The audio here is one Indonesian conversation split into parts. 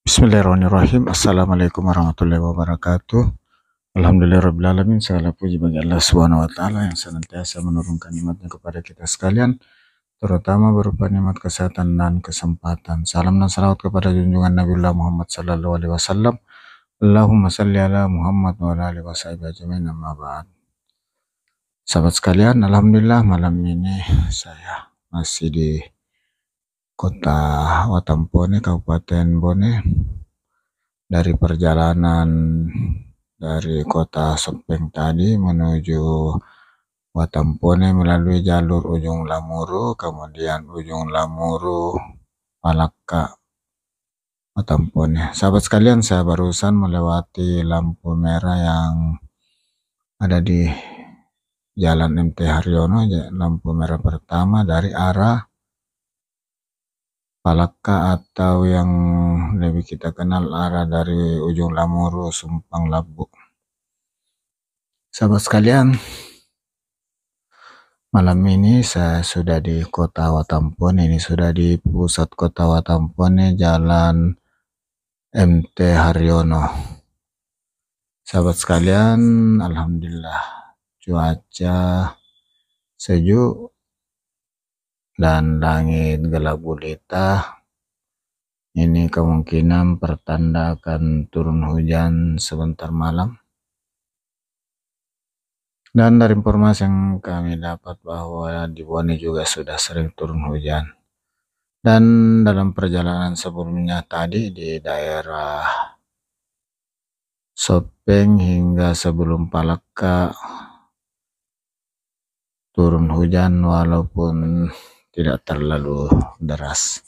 Bismillahirrahmanirrahim. Assalamualaikum warahmatullahi wabarakatuh. Alhamdulillahirrabbilalamin. Segala puji bagi Allah Subhanahu wa Ta'ala yang senantiasa menurunkan nikmatnya kepada kita sekalian, terutama berupa nikmat kesehatan dan kesempatan. Salam dan salawat kepada junjungan Nabiullah Muhammad sallallahu alaihi wasallam. Allahumma salli ala Muhammad wa ala alihi washabihi ajmain, amma ba'd. Sahabat sekalian, alhamdulillah malam ini saya masih di Kota Watampone, Kabupaten Bone. Dari perjalanan dari Kota Sopeng tadi menuju Watampone melalui jalur Ujung Lamuru, kemudian Ujung Lamuru, Palaka, Watampone. Sahabat sekalian, saya barusan melewati lampu merah yang ada di Jalan MT Haryono, lampu merah pertama dari arah Palaka atau yang lebih kita kenal arah dari Ujung Lamuru, Sumpang Labu. Sahabat sekalian, malam ini saya sudah di Kota Watampone. Ini sudah di pusat Kota Watampone, Jalan MT Haryono. Sahabat sekalian, alhamdulillah cuaca sejuk dan langit gelap gulita. Ini kemungkinan pertanda akan turun hujan sebentar malam. Dan dari informasi yang kami dapat bahwa di Bone juga sudah sering turun hujan. Dan dalam perjalanan sebelumnya tadi di daerah Sopeng hingga sebelum Palaka turun hujan walaupun tidak terlalu deras.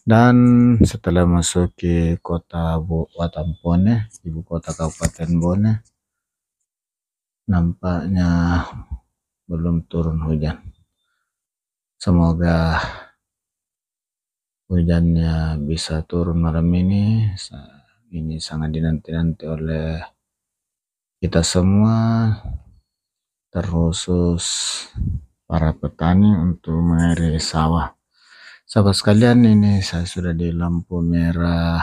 Dan setelah masuki Kota Watampone, ibu kota Kabupaten Bone, nampaknya belum turun hujan. Semoga hujannya bisa turun malam ini. Ini sangat dinanti-nanti oleh kita semua, terkhusus para petani untuk mengairi sawah. Sahabat sekalian, ini saya sudah di lampu merah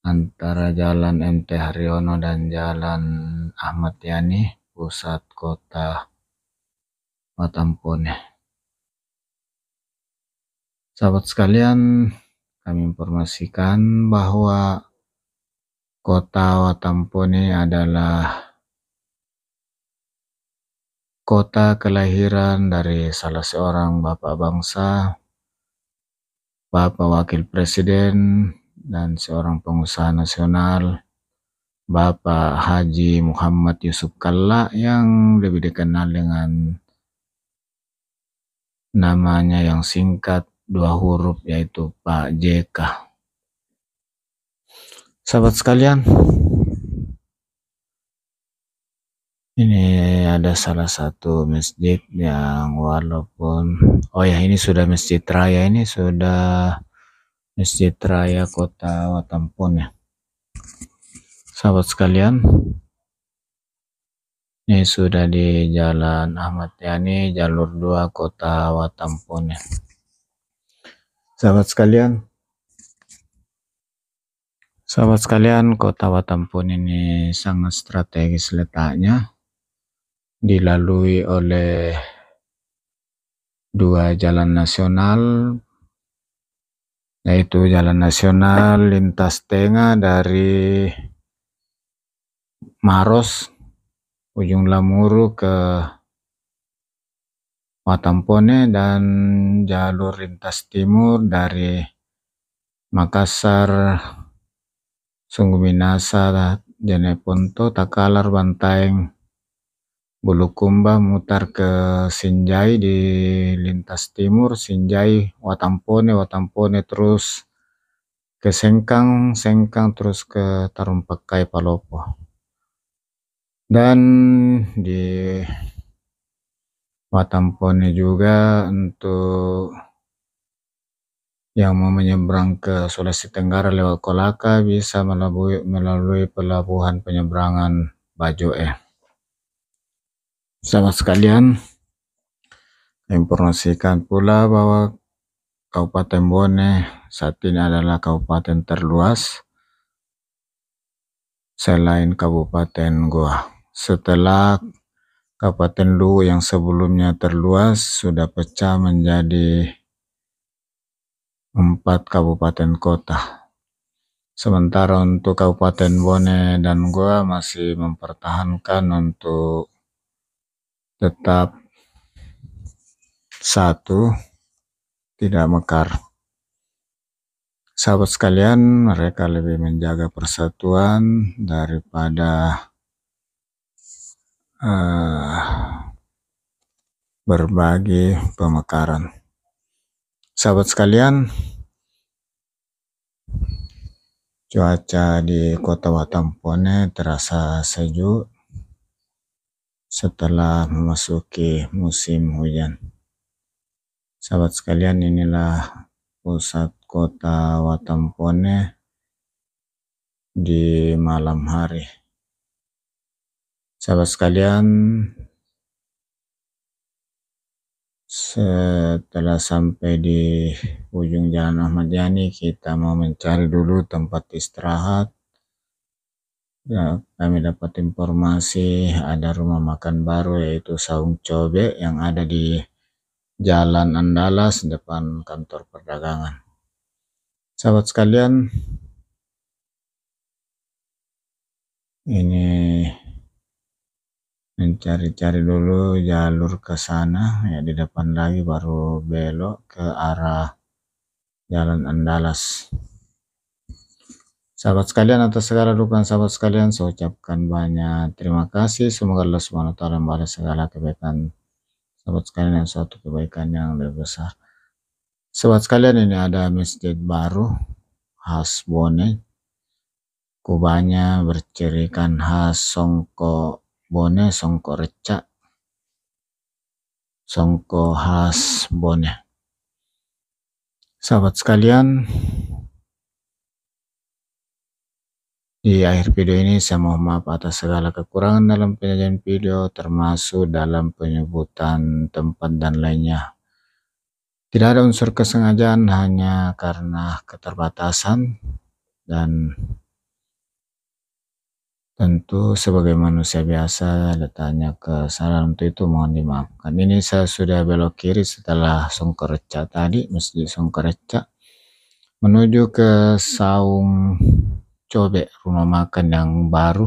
antara Jalan MT Haryono dan Jalan Ahmad Yani, pusat Kota Watampone. Sahabat sekalian, kami informasikan bahwa Kota Watampone adalah kota kelahiran dari salah seorang bapak bangsa, Bapak Wakil Presiden, dan seorang pengusaha nasional, Bapak Haji Muhammad Yusuf Kalla, yang lebih dikenal dengan namanya yang singkat 2 huruf yaitu Pak JK. Sahabat sekalian, ini ada salah satu masjid yang walaupun ini sudah Masjid Raya, ini sudah Masjid Raya Kota Watampone. Sahabat sekalian, ini sudah di Jalan Ahmad Yani, jalur 2 Kota Watampone. Sahabat sekalian, Kota Watampone ini sangat strategis letaknya, dilalui oleh 2 jalan nasional, yaitu Jalan Nasional Lintas Tengah dari Maros, Ujung Lamuru ke Watampone, dan jalur lintas timur dari Makassar, Sungguh Minasa, Jeneponto, Takalar, Bantaeng, Bulukumba, mutar ke Sinjai di lintas timur, Sinjai, Watampone terus ke Sengkang terus ke Tarumpakai, Palopo. Dan di Watampone juga untuk yang mau menyeberang ke Sulawesi Tenggara lewat Kolaka bisa melalui pelabuhan penyeberangan Bajoe. Sahabat sekalian, informasikan pula bahwa Kabupaten Bone saat ini adalah kabupaten terluas selain Kabupaten Goa. Setelah Kabupaten Luwu yang sebelumnya terluas sudah pecah menjadi 4 kabupaten kota. Sementara untuk Kabupaten Bone dan Goa masih mempertahankan untuk tetap satu, tidak mekar. Sahabat sekalian, mereka lebih menjaga persatuan daripada berbagi pemekaran. Sahabat sekalian, cuaca di Kota Watampone terasa sejuk setelah memasuki musim hujan. Sahabat sekalian, inilah pusat Kota Watampone di malam hari. Sahabat sekalian, setelah sampai di ujung Jalan Ahmad Yani, kita mau mencari dulu tempat istirahat. Ya, kami dapat informasi ada rumah makan baru yaitu Saung Cobe yang ada di Jalan Andalas depan kantor perdagangan. Sahabat sekalian, ini mencari-cari dulu jalur ke sana, ya di depan lagi baru belok ke arah Jalan Andalas. Sahabat sekalian, atas segala dukungan sahabat sekalian, saya ucapkan banyak terima kasih. Semoga Allah SWT membalas segala kebaikan sahabat sekalian yang suatu kebaikan yang lebih besar. Sahabat sekalian, ini ada masjid baru khas Bone. Kubahnya bercirikan khas Songko Bone, Songko Reca, Songko khas Bone. Sahabat sekalian, di akhir video ini saya mohon maaf atas segala kekurangan dalam penyajian video, termasuk dalam penyebutan tempat dan lainnya. Tidak ada unsur kesengajaan, hanya karena keterbatasan, dan tentu sebagai manusia biasa letaknya kesalahan, untuk itu mohon dimaafkan. Ini saya sudah belok kiri setelah Songko Reca tadi, Masjid Songko Reca, menuju ke Saung Cobe, rumah makan yang baru.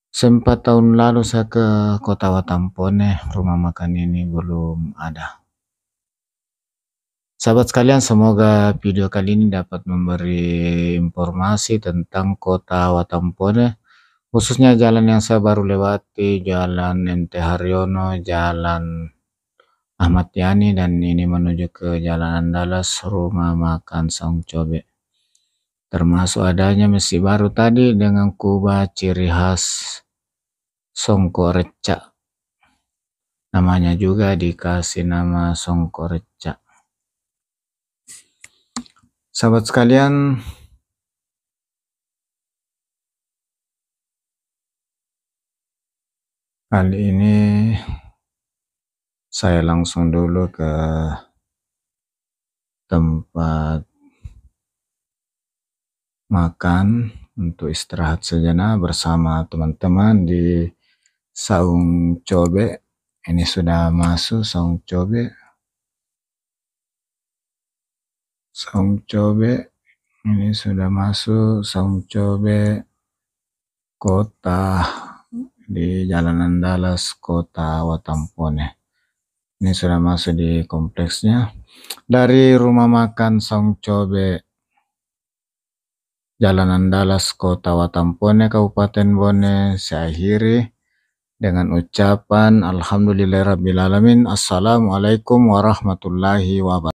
4 tahun lalu saya ke Kota Watampone, rumah makan ini belum ada. Sahabat sekalian, semoga video kali ini dapat memberi informasi tentang Kota Watampone, khususnya jalan yang saya baru lewati, Jalan NT Haryono, Jalan Ahmad Yani, dan ini menuju ke Jalan Andalas, rumah makan Saung Cobe. Termasuk adanya masjid baru tadi dengan kubah ciri khas Songko Reca. Namanya juga dikasih nama Songko Reca. Sahabat sekalian, kali ini saya langsung dulu ke tempat makan untuk istirahat sejenak bersama teman-teman di Saung Cobe. Ini sudah masuk Saung Cobe. Saung Cobe, ini sudah masuk Saung Cobe Kota di Jalan Andalas, Kota Watampone. Ini sudah masuk di kompleksnya. Dari rumah makan Saung Cobe Jalan Andalas, Kota Watampone, Kabupaten Bone, saya akhiri dengan ucapan alhamdulillahirabbil alamin. Assalamualaikum warahmatullahi wabarakatuh.